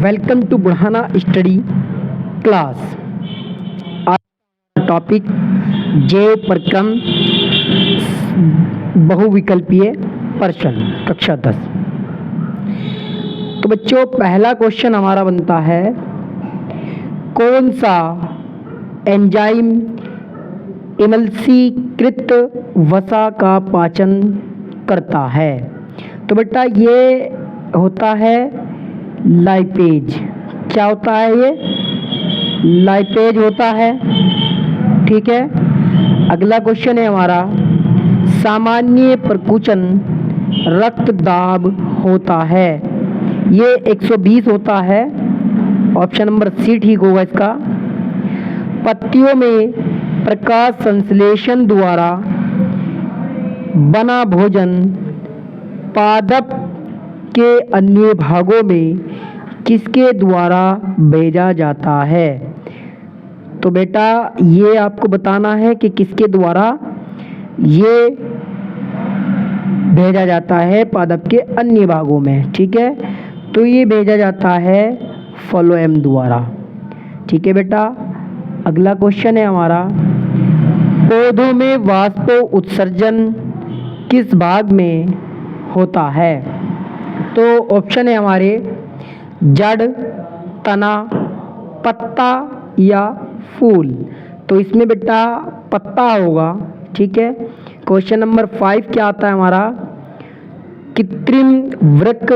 Welcome to Budhana study class. आज topic जैव प्रक्रम बहुविकल्पीय प्रश्न कक्षा 10। तो बच्चों पहला क्वेश्चन हमारा बनता है, कौन सा एंजाइम एमल्सीकृत वसा का पाचन करता है? तो बेटा ये होता है लाइपेज। क्या होता है ये? लाइपेज होता है। ठीक है। अगला क्वेश्चन है हमारा, सामान्य प्रकुचन रक्त दाब होता है, ये 120 होता है। ऑप्शन नंबर सी ठीक होगा इसका। पत्तियों में प्रकाश संश्लेषण द्वारा बना भोजन पादप के अन्य भागों में किसके द्वारा भेजा जाता है? तो बेटा ये आपको बताना है कि किसके द्वारा ये भेजा जाता है पादप के अन्य भागों में। ठीक है, तो ये भेजा जाता है फ्लोएम द्वारा। ठीक है बेटा। अगला क्वेश्चन है हमारा, पौधों में वाष्प उत्सर्जन किस भाग में होता है? तो ऑप्शन है हमारे जड़, तना, पत्ता या फूल। तो इसमें बेटा पत्ता होगा। ठीक है। क्वेश्चन नंबर 5 क्या आता है हमारा, कृत्रिम वृक्क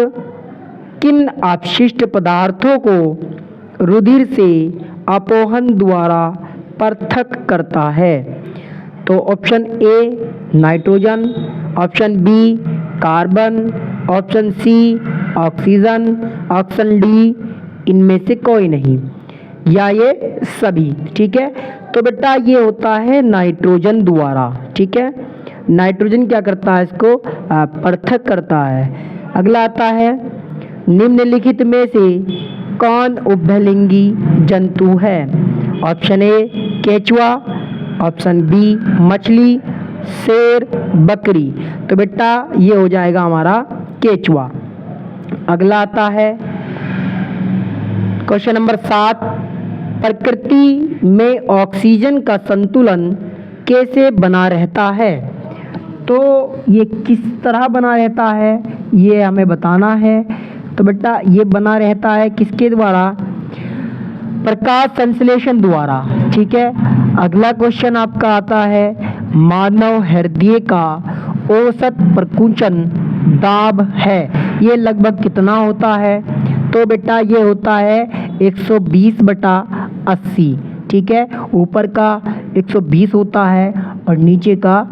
किन अपशिष्ट पदार्थों को रुधिर से अपोहन द्वारा पृथक करता है? तो option A nitrogen, option B carbon, option C oxygen, option D इनमें से कोई नहीं या ये सभी। ठीक है। तो बेटा ये होता है नाइट्रोजन द्वारा। ठीक है। नाइट्रोजन क्या करता है, इसको पृथक करता है। अगला आता है, निम्नलिखित में से कौन उभयलिंगी जंतु है? ऑप्शन ए केचुआ, ऑप्शन बी मछली, शेर, बकरी। तो बेटा ये हो जाएगा हमारा केचुआ। अगला आता है क्वेश्चन नंबर 7, प्रकृति में ऑक्सीजन का संतुलन कैसे बना रहता है? तो ये किस तरह बना रहता है ये हमें बताना है। तो बेटा ये बना रहता है किसके द्वारा? प्रकाश संश्लेषण द्वारा। ठीक है। अगला क्वेश्चन आपका आता है, मानव हृदय का औसत प्रकुंचन दाब है, ये लगभग कितना होता है? तो बेटा ये होता है 120/80। ठीक है। ऊपर का 120 होता है और नीचे का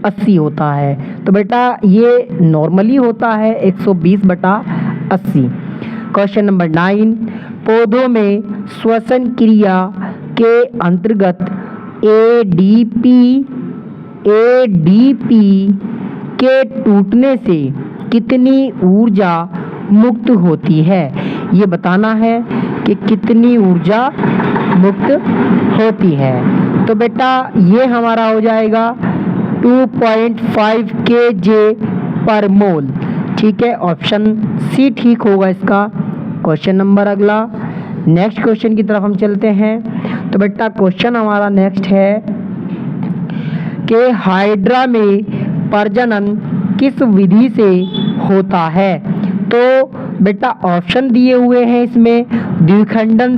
80 होता है। तो बेटा ये नॉर्मली होता है 120/80। क्वेश्चन नंबर 9, पौधों में श्वसन क्रिया के अंतर्गत एडीपी के टूटने से कितनी ऊर्जा मुक्त होती है? ये बताना है कि कितनी ऊर्जा मुक्त होती है। तो बेटा ये हमारा हो जाएगा 2.5 kJ/मोल। ठीक है। ऑप्शन सी ठीक होगा इसका। क्वेश्चन नंबर अगला, नेक्स्ट क्वेश्चन की तरफ हम चलते हैं। तो बेटा क्वेश्चन हमारा नेक्स्ट है कि हाइड्रा में प्रजनन किस विधि से होता है? तो बेटा ऑप्शन दिए हुए हैं इसमें, द्विखंडन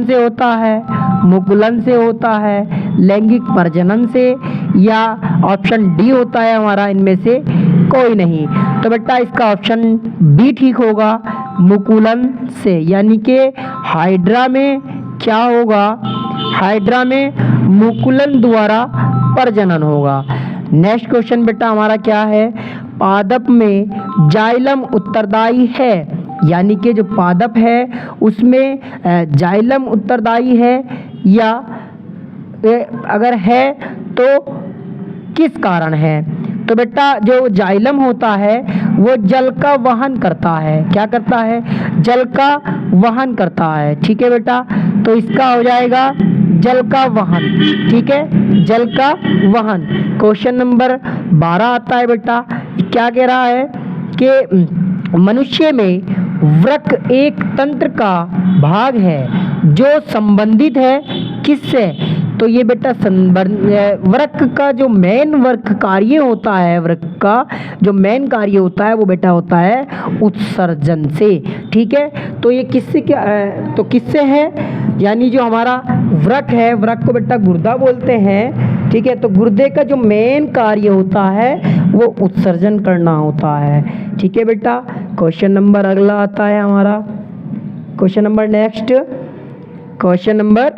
से होता है, मुकुलन से होता है, लैंगिक प्रजनन से, या ऑप्शन डी होता है हमारा इनमें से कोई नहीं। तो बेटा इसका ऑप्शन बी ठीक होगा, मुकुलन से। यानी कि हाइड्रा में क्या होगा? हाइड्रा में मुकुलन द्वारा प्रजनन होगा। नेक्स्ट क्वेश्चन बेटा हमारा क्या है, पादप में जाइलम उत्तरदायी है, यानी कि जो पादप है उसमें जाइलम उत्तरदायी है, या अगर है तो किस कारण है? तो बेटा जो जाइलम होता है वो जल का वहन करता है। क्या करता है? जल का वहन करता है। ठीक है बेटा। तो इसका हो जाएगा जल का वहन। ठीक है, जल का वहन। क्वेश्चन नंबर 12 आता है बेटा, क्या कह रहा है कि मनुष्य में वृक्क एक तंत्र का भाग है जो संबंधित है किससे? तो ये बेटा वृक्क का जो मेन वर्क कार्य होता है, वृक्क का जो मेन कार्य होता है वो बेटा होता है उत्सर्जन से। ठीक है, तो ये किससे क्या तो किससे है? यानी जो हमारा वृक्क है, वृक्क को बेटा गुर्दा बोलते हैं। ठीक है, तो गुर्दे का जो मेन कार्य होता है वो उत्सर्जन करना होता है। ठीक है बेटा, क्वेश्चन नंबर अगला आता है हमारा, question number next, question number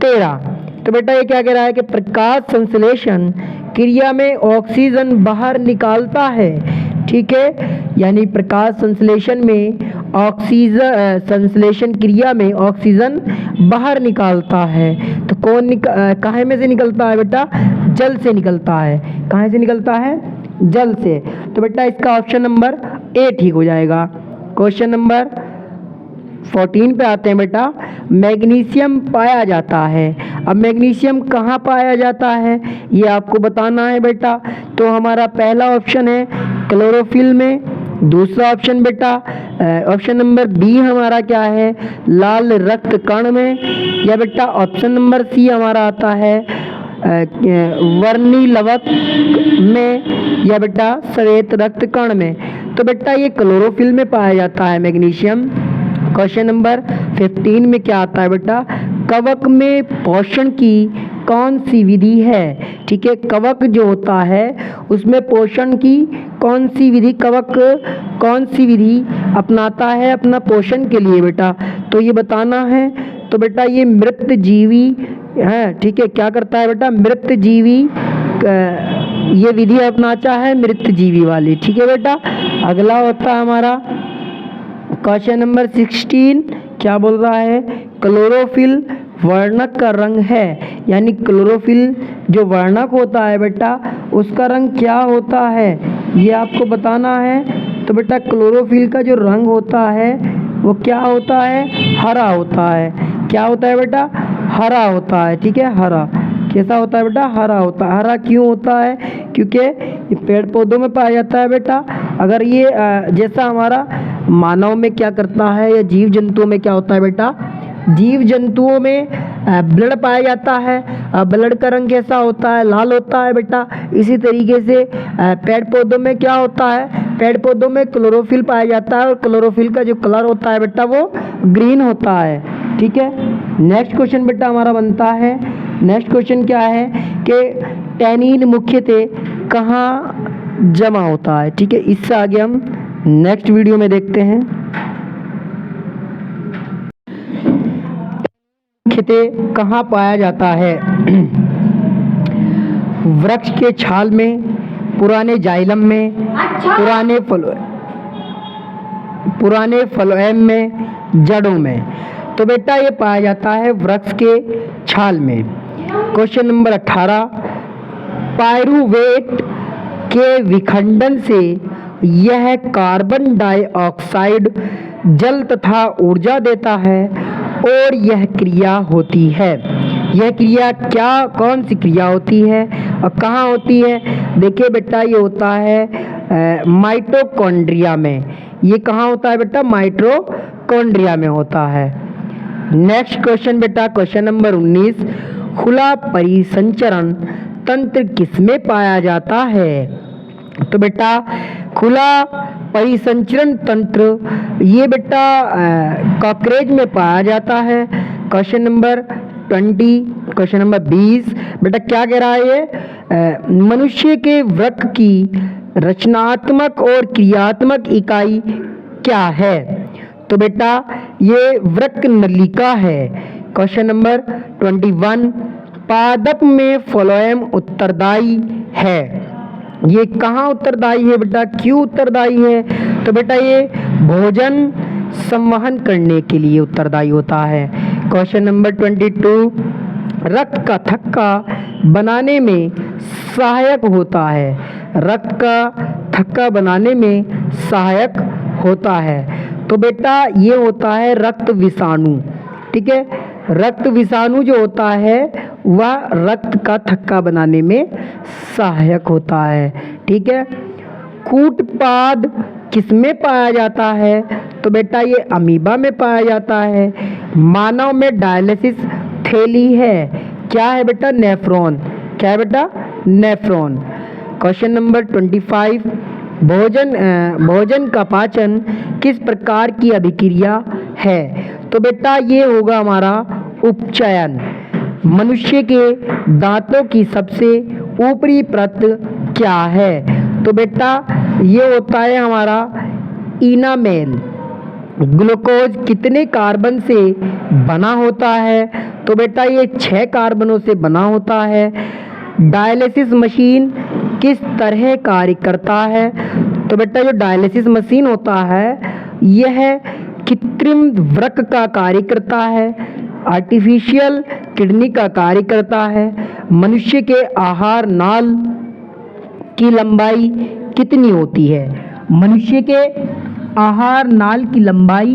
13। तो बेटा ये क्या कह रहा है कि प्रकाश संश्लेषण क्रिया में ऑक्सीजन बाहर निकालता है। ठीक है, यानी प्रकाश संश्लेषण में ऑक्सीजन संश्लेषण क्रिया में ऑक्सीजन बाहर निकालता है। तो कौन काहे में से निकलता है बेटा? जल से निकलता है। कहाँ से निकलता है? जल से। तो बेटा इसका ऑप्शन नंबर ए ठीक हो जाएगा। क्वेश्चन नंबर 14 पे आते हैं बेटा, मैग्नीशियम पाया जाता है। अब मैग्नीशियम कहाँ पाया जाता है ये आपको बताना है बेटा। तो हमारा पहला ऑप्शन है क्लोरोफिल में, दूसरा ऑप्शन बेटा ऑप्शन नंबर बी हमारा क्या है? लाल रक्त कण में, या बेटा ऑप्शन नंबर सी हमारा आता है वर्णी लवक में, या बेटा श्वेत रक्त कण में। तो बेटा ये क्लोरोफिल में पाया जाता है मैग्नीशियम। क्वेश्चन नंबर 15 में क्या आता है बेटा? कवक में पोषण की कौन सी विधि है? ठीक है, कवक जो होता है उसमें पोषण की कौन सी विधि, कवक कौन सी विधि अपनाता है अपना पोषण के लिए बेटा? तो ये बताना है। तो बेटा ये मृत जीवी है। ठीक है, क्या करता है बेटा? मृत जीवी ये विधि अपनाता है मृत जीवी वाली। ठीक है बेटा, अगला होता है हमारा क्वेश्चन नंबर 16। क्या बोल रहा है? क्लोरोफिल वर्णक का रंग है। यानी क्लोरोफिल जो वर्णक होता है बेटा उसका रंग क्या होता है ये आपको बताना है। तो बेटा क्लोरोफिल का जो रंग होता है वो क्या होता है? हरा होता है। क्या होता है बेटा? हरा होता है। ठीक है, हरा कैसा होता है बेटा? हरा होता है। हरा क्यों होता है? क्योंकि ये पेड़ पौधों में पाया जाता है बेटा। अगर ये जैसा हमारा मानव में क्या करता है या जीव जंतुओं में क्या होता है बेटा? जीव जंतुओं में ब्लड पाया जाता है। ब्लड का रंग कैसा होता है? लाल होता है बेटा। इसी तरीके से पेड़ पौधों में क्या होता है? पेड़ पौधों में क्लोरोफिल पाया जाता है और क्लोरोफिल का जो कलर होता है बेटा वो ग्रीन होता है। ठीक है, नेक्स्ट क्वेश्चन बेटा हमारा बनता है, नेक्स्ट क्वेश्चन क्या है कि टैनिन मुख्यतः कहाँ जमा होता है? ठीक है, इससे आगे हम नेक्स्ट वीडियो में देखते हैं। मुख्यतः कहाँ पाया जाता है? वृक्ष के छाल में, पुराने जाइलम में, पुराने फ्लोएम में, जड़ों में। तो बेटा ये पाया जाता है वृक्ष के छाल में। क्वेश्चन नंबर 18, पायरुवेट के विखंडन से यह कार्बन डाइऑक्साइड जल तथा ऊर्जा देता है और यह क्रिया होती है। यह क्रिया क्या, कौन सी क्रिया होती है और कहाँ होती है? देखिए बेटा ये होता है माइटोकॉन्ड्रिया में। ये कहाँ होता है बेटा? माइटोकॉन्ड्रिया में होता है। नेक्स्ट क्वेश्चन बेटा क्वेश्चन नंबर 19, खुला परिसंचरण तंत्र किसमें पाया जाता है? तो बेटा खुला परिसंचरण तंत्र ये बेटा कॉकरेज में पाया जाता है। क्वेश्चन नंबर 20, क्वेश्चन नंबर 20 बेटा क्या कह रहा है ये? मनुष्य के वृक्क की रचनात्मक और क्रियात्मक इकाई क्या है? तो बेटा ये वृक्क नलिका है। क्वेश्चन नंबर 21, पादप में फ्लोएम उत्तरदायी है। ये कहाँ उत्तरदायी है बेटा? क्यों उत्तरदायी है? तो बेटा ये भोजन संवहन करने के लिए उत्तरदायी होता है। क्वेश्चन नंबर 22, रक्त का थक्का बनाने में सहायक होता है। रक्त का थक्का बनाने में सहायक होता है। तो बेटा ये होता है रक्त विषाणु। ठीक है, रक्त विषाणु जो होता है वह रक्त का थक्का बनाने में सहायक होता है। ठीक है, कूटपाद किसमें पाया जाता है? तो बेटा ये अमीबा में पाया जाता है। मानव में डायलिसिस थैली है, क्या है बेटा? नेफ्रॉन। क्या है बेटा? नेफ्रॉन। क्वेश्चन नंबर 25, भोजन का पाचन किस प्रकार की अभिक्रिया है? तो बेटा ये होगा हमारा उपचयन। मनुष्य के दांतों की सबसे ऊपरी परत क्या है? तो बेटा ये होता है हमारा इनामेल। ग्लूकोज कितने कार्बन से बना होता है? तो बेटा ये 6 कार्बनों से बना होता है। डायलिसिस मशीन किस तरह कार्य करता है? तो बेटा जो डायलिसिस मशीन होता है यह कृत्रिम वृक्क का कार्य करता है, आर्टिफिशियल किडनी का कार्य करता है। मनुष्य के आहार नाल की लंबाई कितनी होती है? मनुष्य के आहार नाल की लंबाई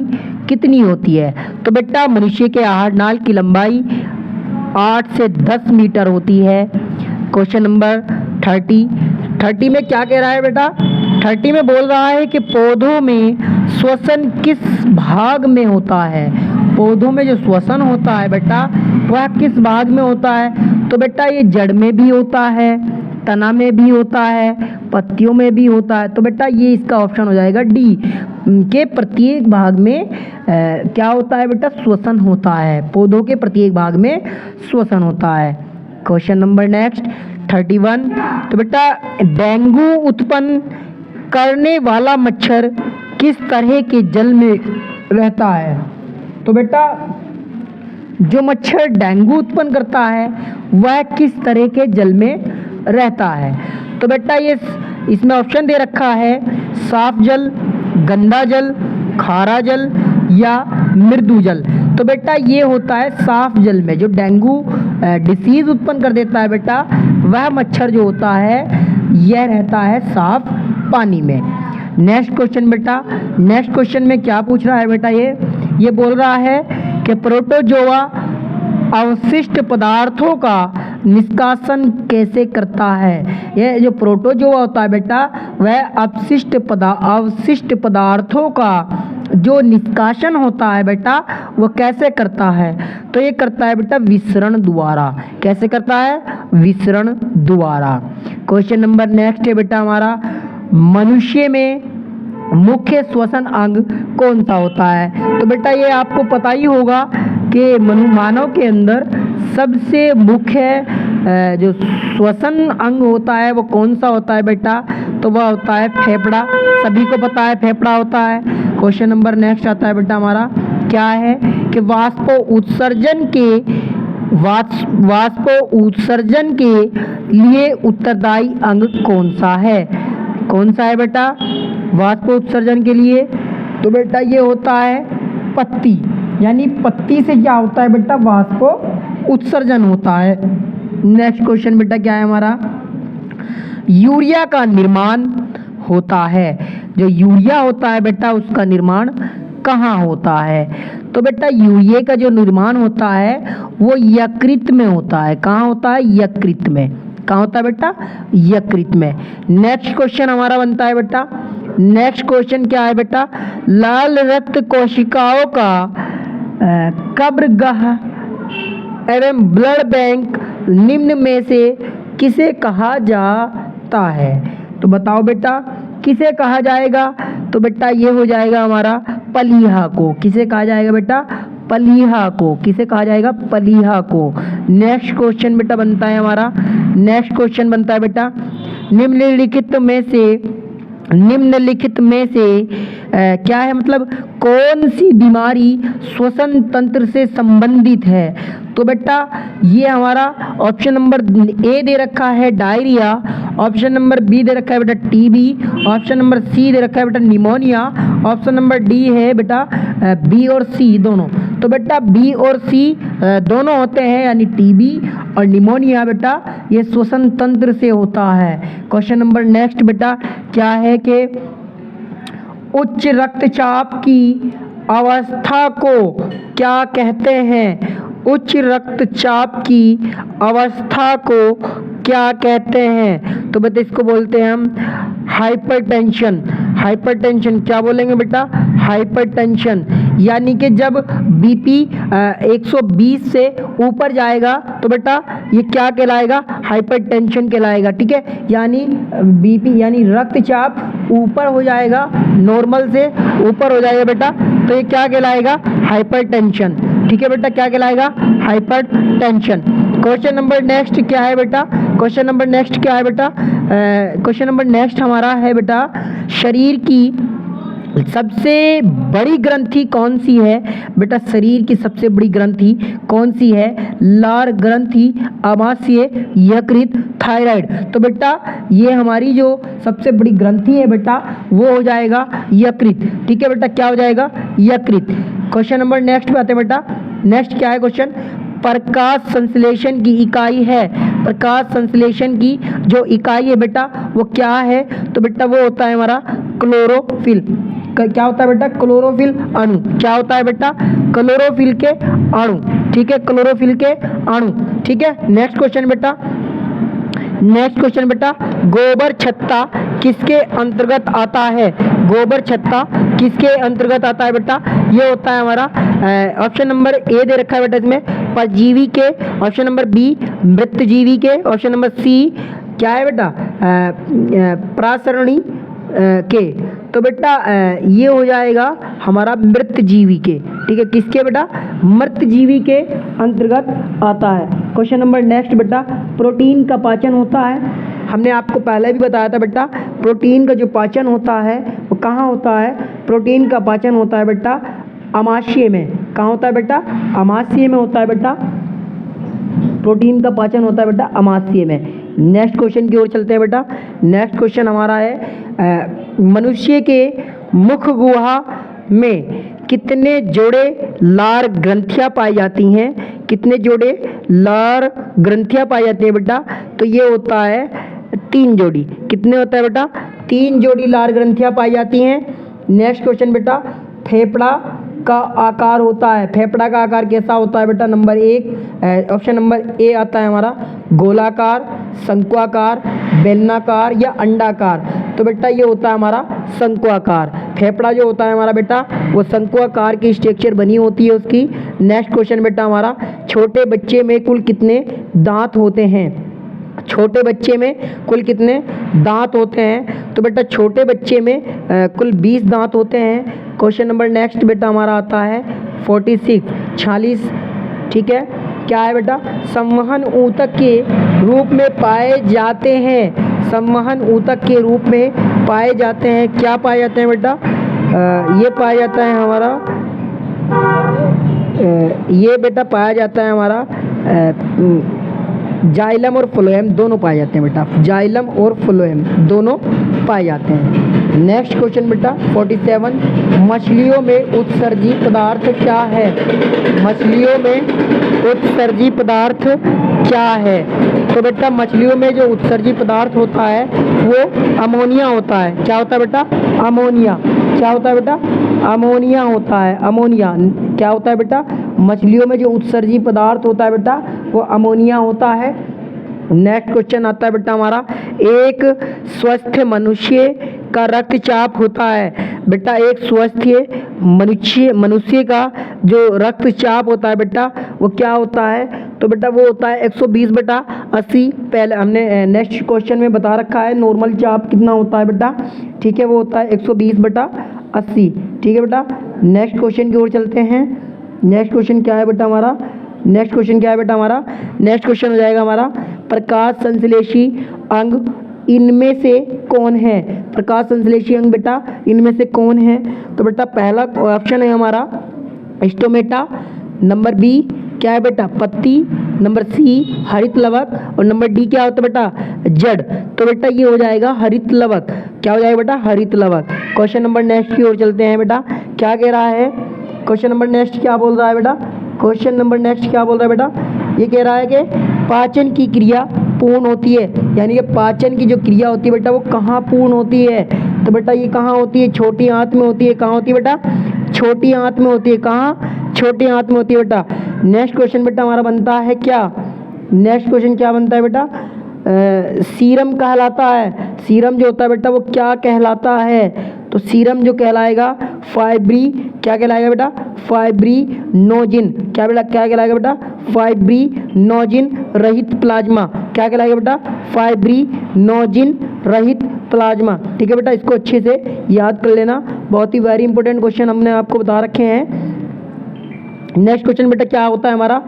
कितनी होती है? तो बेटा मनुष्य के आहार नाल की लंबाई 8 से 10 मीटर होती है। क्वेश्चन नंबर 30 में क्या कह रहा है बेटा? 30 में बोल रहा है कि पौधों में श्वसन किस भाग में होता है? पौधों में जो श्वसन होता है बेटा वह किस भाग में होता है? तो बेटा ये जड़ में भी होता है, तना में भी होता है, पत्तियों में भी होता है। तो बेटा ये इसका ऑप्शन हो जाएगा डी के प्रत्येक भाग में क्या होता है बेटा? श्वसन होता है। पौधों के प्रत्येक भाग में श्वसन होता है। क्वेश्चन नंबर नेक्स्ट 31, तो बेटा डेंगू उत्पन्न करने वाला मच्छर किस तरह के जल में रहता है? तो बेटा जो मच्छर डेंगू उत्पन्न करता है वह किस तरह के जल में रहता है? तो बेटा ये इसमें ऑप्शन दे रखा है साफ जल, गंदा जल, खारा जल या मृदु जल। तो बेटा ये होता है साफ जल में। जो डेंगू डिसीज उत्पन्न कर देता है बेटा वह मच्छर जो होता है यह रहता है साफ पानी में। नेक्स्ट क्वेश्चन बेटा, नेक्स्ट क्वेश्चन में क्या पूछ रहा है बेटा? ये बोल रहा है कि प्रोटोजोआ अवशिष्ट पदार्थों का निष्कासन कैसे करता है? ये जो प्रोटोजोआ होता है बेटा वह अवशिष्ट पदार्थों का जो निष्कासन होता है बेटा वो कैसे करता है? तो ये करता है बेटा विसरण द्वारा। कैसे करता है? विसरण द्वारा। क्वेश्चन नंबर नेक्स्ट है बेटा हमारा, मनुष्य में मुख्य श्वसन अंग कौन सा होता है? तो बेटा ये आपको पता ही होगा कि मानव के अंदर सबसे मुख्य जो श्वसन अंग होता है वो कौन सा होता है बेटा? तो वह होता है फेफड़ा। सभी को पता है फेफड़ा होता है। क्वेश्चन नंबर नेक्स्ट आता है बेटा हमारा, क्या है कि वाष्प उत्सर्जन के लिए उत्तरदायी अंग कौन सा है? कौन सा है बेटा वाष्प उत्सर्जन के लिए? तो बेटा ये होता है पत्ती, यानी पत्ती से क्या होता है बेटा? वाष्प उत्सर्जन होता है। नेक्स्ट क्वेश्चन बेटा क्या है हमारा, यूरिया का निर्माण होता है। जो यूरिया होता है बेटा उसका निर्माण कहाँ होता है? तो बेटा यूरिया का जो निर्माण होता है वो यकृत में होता है। कहाँ होता है? यकृत में। कहाँ होता है बेटा? यकृत में। नेक्स्ट क्वेश्चन हमारा बनता है बेटा, नेक्स्ट क्वेश्चन क्या है बेटा, लाल रक्त कोशिकाओं का कब्रगाह एवं ब्लड बैंक निम्न में से किसे कहा जाता है? तो बताओ बेटा किसे कहा जाएगा? तो बेटा ये हो जाएगा हमारा पलीहा को। किसे कहा जाएगा बेटा? पलीहा को। किसे कहा जाएगा? पलीहा को। नेक्स्ट क्वेश्चन बेटा बनता है हमारा, नेक्स्ट क्वेश्चन बनता है बेटा, निम्नलिखित में से क्या है, मतलब कौन सी बीमारी श्वसन तंत्र से संबंधित है? तो बेटा ये हमारा ऑप्शन नंबर ए दे रखा है डायरिया, ऑप्शन नंबर बी दे रखा है बेटा टीबी, ऑप्शन नंबर सी दे रखा है बेटा निमोनिया, ऑप्शन नंबर डी है बेटा बी और सी दोनों। तो बेटा बी और सी दोनों होते हैं, यानी टीबी और निमोनिया बेटा ये श्वसन तंत्र से होता है। क्वेश्चन नंबर नेक्स्ट बेटा क्या है कि उच्च रक्तचाप की अवस्था को क्या कहते हैं? उच्च रक्तचाप की अवस्था को क्या कहते हैं? तो बेटा इसको बोलते हैं हम हाइपरटेंशन। हाइपरटेंशन क्या बोलेंगे बेटा? हाइपरटेंशन। यानी कि जब बीपी 120 से ऊपर जाएगा तो बेटा ये क्या कहलाएगा? हाइपरटेंशन कहलाएगा। ठीक है, यानी बीपी यानी रक्तचाप ऊपर हो जाएगा, नॉर्मल से ऊपर हो जाएगा बेटा, तो ये क्या कहलाएगा? हाइपरटेंशन। ठीक है बेटा, क्या कहलाएगा? हाइपरटेंशन। क्वेश्चन नंबर नेक्स्ट क्या है बेटा? क्वेश्चन नंबर नेक्स्ट क्या है बेटा? क्वेश्चन नंबर नेक्स्ट हमारा है बेटा, शरीर की सबसे बड़ी ग्रंथि कौन सी है? बेटा शरीर की सबसे बड़ी ग्रंथि कौन सी है? लार ग्रंथि, आमाशय, यकृत, थायराइड। तो बेटा ये हमारी जो सबसे बड़ी ग्रंथि है बेटा वो हो जाएगा यकृत। ठीक है बेटा, क्या हो जाएगा? यकृत। क्वेश्चन नंबर नेक्स्ट पे आते हैं बेटा। नेक्स्ट क्या है क्वेश्चन? प्रकाश संश्लेषण की इकाई है। प्रकाश संश्लेषण की जो इकाई है बेटा वो क्या है? तो बेटा वो होता है हमारा क्लोरोफिल। क्या होता है बेटा? क्लोरोफिल अणु। क्या होता है बेटा? क्लोरोफिल के अणु। ठीक है, क्लोरोफिल के अणु। ठीक है, नेक्स्ट क्वेश्चन बेटा। नेक्स्ट क्वेश्चन बेटा, गोबर छत्ता किसके अंतर्गत आता है? गोबर छत्ता किसके अंतर्गत आता है बेटा? ये होता है हमारा ऑप्शन नंबर ए दे रखा है बेटा इसमें, परजीवी के। ऑप्शन नंबर बी मृतजीवी के। ऑप्शन नंबर सी क्या है बेटा? प्रासरणी के। तो बेटा ये हो जाएगा हमारा मृतजीवी के। ठीक है, किसके बेटा? मृतजीवी के अंतर्गत आता है। क्वेश्चन नंबर नेक्स्ट बेटा, प्रोटीन का पाचन होता है। हमने आपको पहले भी बताया था बेटा, प्रोटीन का जो पाचन होता है वो कहाँ होता है? प्रोटीन का पाचन होता है बेटा आमाशय में। कहाँ होता है बेटा? आमाशय में होता है बेटा। प्रोटीन का पाचन होता है बेटा आमाशय में। नेक्स्ट क्वेश्चन की ओर चलते हैं बेटा। नेक्स्ट क्वेश्चन हमारा है, मनुष्य के मुख गुहा में कितने जोड़े लार ग्रंथियां पाई जाती हैं? कितने जोड़े लार ग्रंथियां पाई जाती हैं बेटा? तो ये होता है 3 जोड़ी। कितने होता है बेटा? 3 जोड़ी लार ग्रंथियां पाई जाती हैं। नेक्स्ट क्वेश्चन बेटा, फेफड़ा का आकार होता है। फेफड़ा का आकार कैसा होता है बेटा? नंबर 1 ऑप्शन नंबर ए आता है हमारा गोलाकार, शंक्वाकार, बेलनाकार या अंडाकार। तो बेटा ये होता है हमारा शंक्वाकार। फेफड़ा जो होता है हमारा बेटा वो शंक्वाकार की स्ट्रक्चर बनी होती है उसकी। नेक्स्ट क्वेश्चन बेटा हमारा, छोटे बच्चे में कुल कितने दांत होते हैं? छोटे बच्चे में कुल कितने दांत होते हैं? तो बेटा छोटे बच्चे में कुल 20 दांत होते हैं। क्वेश्चन नंबर नेक्स्ट बेटा हमारा आता है 46 46। ठीक है, क्या है बेटा? संवहन ऊतक के रूप में पाए जाते हैं। संवहन ऊतक के रूप में पाए जाते हैं। क्या पाए जाते हैं बेटा? ये पाया जाता है हमारा ये बेटा पाया जाता है हमारा जाइलम और फ्लोएम दोनों पाए जाते हैं बेटा। जाइलम और फ्लोएम दोनों पाए जाते हैं। नेक्स्ट क्वेश्चन बेटा 47, मछलियों में उत्सर्जी पदार्थ क्या है? मछलियों में उत्सर्जी पदार्थ क्या है? तो बेटा मछलियों में जो उत्सर्जी पदार्थ होता है वो अमोनिया होता है। क्या होता है बेटा? अमोनिया। क्या होता है बेटा? अमोनिया होता है। अमोनिया क्या होता है बेटा? मछलियों में जो उत्सर्जी पदार्थ होता है बेटा वो अमोनिया होता है। नेक्स्ट क्वेश्चन आता है बेटा हमारा, एक स्वस्थ मनुष्य का रक्तचाप होता है। बेटा एक स्वस्थ मनुष्य का जो रक्तचाप होता है बेटा वो क्या होता है? तो बेटा वो होता है 120/80। पहले हमने नेक्स्ट क्वेश्चन में बता रखा है नॉर्मल चाप कितना होता है बेटा। ठीक है, वो होता है 120/80। ठीक है बेटा, नेक्स्ट क्वेश्चन की ओर चलते हैं। नेक्स्ट क्वेश्चन क्या है बेटा हमारा? नेक्स्ट क्वेश्चन क्या है बेटा हमारा? नेक्स्ट क्वेश्चन हो जाएगा हमारा, प्रकाश संश्लेषी अंग इनमें से कौन है? प्रकाश संश्लेषी अंग बेटा इनमें से कौन है? तो बेटा पहला ऑप्शन है हमारा स्टोमेटा, नंबर बी क्या है बेटा? पत्ती, नंबर सी हरित लवक और नंबर डी क्या होता है बेटा? जड़। तो बेटा ये हो जाएगा हरित लवक। क्या हो जाएगा बेटा? हरित लवक। क्वेश्चन नंबर नेक्स्ट की ओर चलते हैं बेटा। क्या कह रहा है क्वेश्चन नंबर नेक्स्ट? क्या बोल रहा है बेटा? क्वेश्चन नंबर नेक्स्ट क्या बोल रहा है बेटा? ये कह रहा है कि पाचन की क्रिया पूर्ण होती है, यानी कि पाचन की जो क्रिया होती है बेटा वो कहाँ पूर्ण होती है? तो बेटा ये कहाँ होती है? छोटी आंत में होती है। कहाँ होती है बेटा? छोटी आंत में होती है। कहाँ? छोटी आंत में होती है बेटा। नेक्स्ट क्वेश्चन बेटा हमारा बनता है क्या? नेक्स्ट क्वेश्चन क्या बनता है बेटा? सीरम कहलाता है? सीरम जो होता है बेटा वो क्या कहलाता है? तो सीरम जो कहलाएगा क्या कहलाएगा बेटा? फाइब्रिनोजिन। क्या बेटा क्या कहलाएगा बेटा? फाइब्रिनोजिन रहित प्लाज्मा। क्या कहलाएगा बेटा? फाइब्रिनोजिन रहित प्लाज्मा। ठीक है बेटा, इसको अच्छे से याद कर लेना, बहुत ही वेरी इंपॉर्टेंट क्वेश्चन हमने आपको बता रखे हैं। नेक्स्ट क्वेश्चन बेटा क्या होता है हमारा?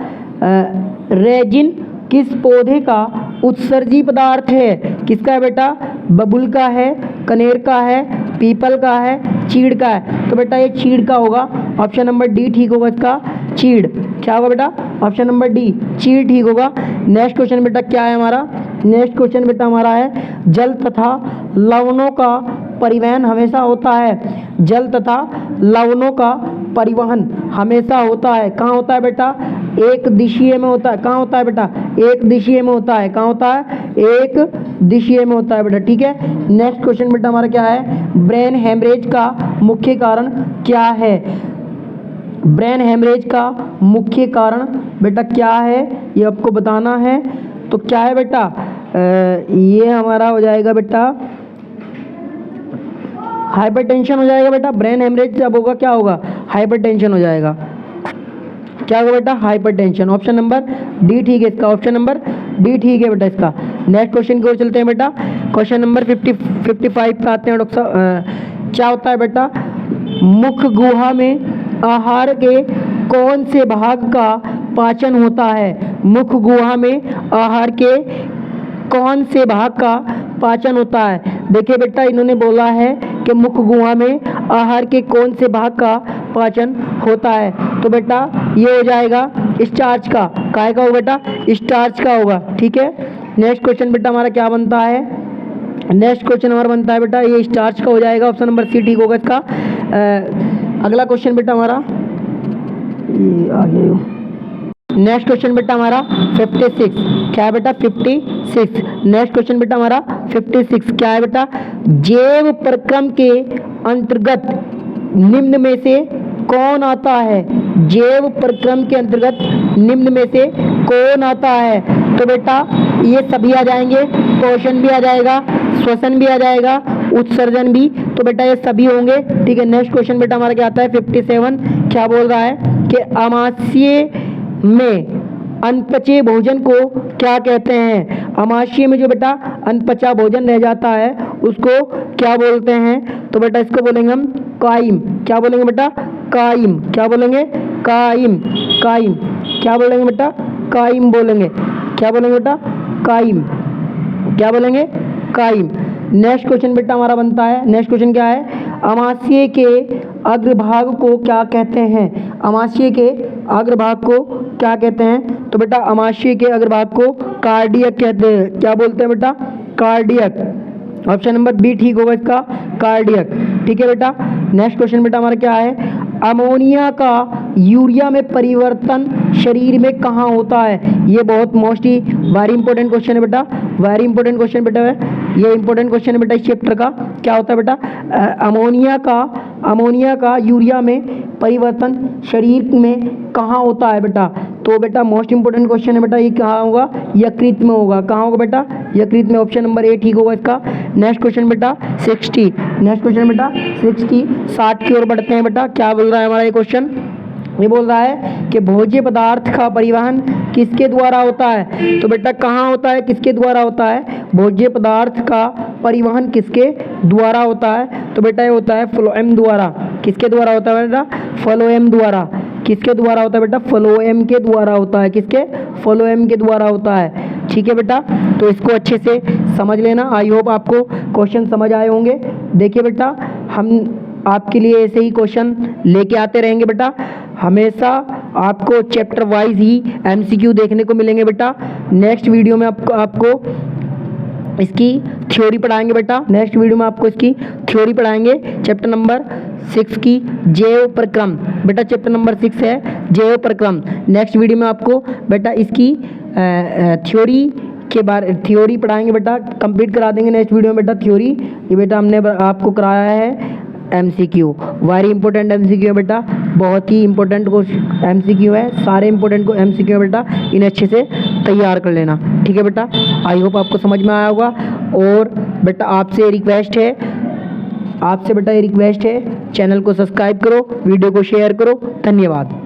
रेजिन किस पौधे का उत्सर्जी पदार्थ है? किसका है बेटा? बबुल का है, कनेर का है, पीपल का है, चीड़ का है? तो बेटा ये चीड़ का होगा, ऑप्शन नंबर डी ठीक होगा इसका, चीड़। क्या होगा बेटा? ऑप्शन नंबर डी, चीड़ ठीक होगा। नेक्स्ट क्वेश्चन बेटा क्या है हमारा? नेक्स्ट क्वेश्चन बेटा हमारा है जल तथा लवणों का परिवहन हमेशा होता है। जल तथा लवणों का परिवहन हमेशा होता है, कहाँ होता है बेटा? एक दिशीय में होता है। कहाँ होता है बेटा? एक दिशीय में होता है। कहाँ होता है? एक दिशीय में होता है बेटा। ठीक है, नेक्स्ट क्वेश्चन बेटा हमारा क्या है? ब्रेन हेमरेज का मुख्य कारण क्या है? ब्रेन हेमरेज का मुख्य कारण बेटा क्या है, ये आपको बताना है। तो क्या है बेटा? ये हमारा हो जाएगा बेटा हाइपरटेंशन हो जाएगा बेटा। ब्रेन हेमरेज जब होगा क्या होगा? हाइपरटेंशन हो जाएगा। क्या होगा बेटा? हाइपरटेंशन। ऑप्शन नंबर डी ठीक है इसका, ऑप्शन नंबर डी ठीक है बेटा इसका। नेक्स्ट क्वेश्चन की ओर चलते हैं बेटा। क्वेश्चन नंबर 55 पे आते हैं डॉक्टर साहब। क्या होता है बेटा? मुख गुहा में आहार के कौन से भाग का पाचन होता है? मुख गुहा में आहार के कौन से भाग का पाचन होता है? देखिए बेटा इन्होंने बोला है कि मुख गुहा में आहार के कौन से भाग का पाचन होता है। तो बेटा ये हो जाएगा स्टार्च का। काय का होगा बेटा? स्टार्च का होगा। ठीक है, नेक्स्ट क्वेश्चन बेटा हमारा क्या बनता है? नेक्स्ट क्वेश्चन हमारा बनता है बेटा ये स्टार्च का हो जाएगा, ऑप्शन नंबर सी ठीक होगा इसका। अगला क्वेश्चन बेटा हमारा नेक्स्ट क्वेश्चन बेटा हमारा 56। क्या है बेटा? 56। नेक्स्ट क्वेश्चन बेटा हमारा 56 क्या है बेटा? जैव प्रक्रम के अंतर्गत निम्न में से कौन आता है? जैव प्रक्रम के अंतर्गत निम्न में से कौन आता है? तो बेटा ये सभी आ जाएंगे, पोषण भी आ जाएगा, श्वसन भी आ जाएगा, उत्सर्जन भी। तो बेटा ये सभी होंगे। ठीक है, नेक्स्ट क्वेश्चन बेटा हमारा क्या आता है? 57 क्या बोल रहा है कि अमाशय में अनपचे भोजन को क्या कहते हैं? अमाशय में जो बेटा अनपचा भोजन रह जाता है उसको क्या बोलते हैं? तो बेटा इसको बोलेंगे हम काइम। क्या बोलेंगे बेटा? काइम। क्या बोलेंगे? काइम। काइम। क्या बोलेंगे बेटा? काइम बोलेंगे। क्या बोलेंगे बेटा? काइम। क्या बोलेंगे? काइम। नेक्स्ट क्वेश्चन बेटा हमारा बनता है, नेक्स्ट क्वेश्चन क्या है? अमाशय के अग्रभाग को क्या कहते हैं? अमाशय के अग्रभाग को क्या कहते हैं? तो बेटा अमाशय के अग्रभाग को कार्डियक कहते हैं। क्या बोलते हैं बेटा? कार्डियक। ऑप्शन नंबर बी ठीक होगा इसका, कार्डियक। ठीक है बेटा, नेक्स्ट क्वेश्चन बेटा हमारा क्या है? अमोनिया का यूरिया में परिवर्तन शरीर में कहाँ होता है? ये बहुत मोस्टली वेरी इंपॉर्टेंट क्वेश्चन है बेटा, वेरी इंपॉर्टेंट क्वेश्चन बेटा है ये, इंपॉर्टेंट क्वेश्चन है बेटा इस चैप्टर का। क्या होता है बेटा? अमोनिया का यूरिया में परिवर्तन शरीर में कहाँ होता है बेटा? तो बेटा मोस्ट इंपॉर्टेंट क्वेश्चन है बेटा, ये कहाँ होगा? यकृत में होगा। कहाँ होगा बेटा? यकृत में। ऑप्शन नंबर ए ठीक होगा इसका। नेक्स्ट क्वेश्चन बेटा 60। नेक्स्ट क्वेश्चन बेटा 60 की ओर बढ़ते हैं बेटा। क्या बोल रहा है हमारा ये क्वेश्चन? ये बोल रहा है कि भोज्य पदार्थ का परिवहन किसके द्वारा होता है? तो बेटा कहाँ होता है, किसके द्वारा होता है? भोज्य पदार्थ का परिवहन किसके द्वारा होता है? तो बेटा ये होता है फ्लोएम द्वारा। किसके द्वारा होता है बेटा? फ्लोएम द्वारा। किसके द्वारा होता है बेटा? फ्लोएम के द्वारा होता है। किसके? फ्लोएम के द्वारा होता है। ठीक है बेटा, तो इसको अच्छे से समझ लेना। आई होप आपको क्वेश्चन समझ आए होंगे। देखिए बेटा हम आपके लिए ऐसे ही क्वेश्चन लेके आते रहेंगे बेटा, हमेशा आपको चैप्टर वाइज ही एमसीक्यू देखने को मिलेंगे बेटा। नेक्स्ट वीडियो में आपको इसकी थ्योरी पढ़ाएंगे बेटा। नेक्स्ट वीडियो में आपको इसकी थ्योरी पढ़ाएंगे चैप्टर नंबर 6 की जैव प्रक्रम। बेटा चैप्टर नंबर 6 है जैव प्रक्रम। नेक्स्ट वीडियो में आपको बेटा इसकी थ्योरी के बारे थ्योरी पढ़ाएंगे बेटा, कंप्लीट करा देंगे नेक्स्ट वीडियो में बेटा थ्योरी। ये बेटा हमने आपको कराया है एमसीक्यू, वेरी इंपॉर्टेंट एमसीक्यू है बेटा, बहुत ही इंपॉर्टेंट एमसीक्यू है, सारे इंपॉर्टेंट को एमसीक्यू है बेटा, इन्हें अच्छे से तैयार कर लेना। ठीक है बेटा, आई होप आपको समझ में आया होगा। और बेटा आपसे रिक्वेस्ट है, चैनल को सब्सक्राइब करो, वीडियो को शेयर करो। धन्यवाद।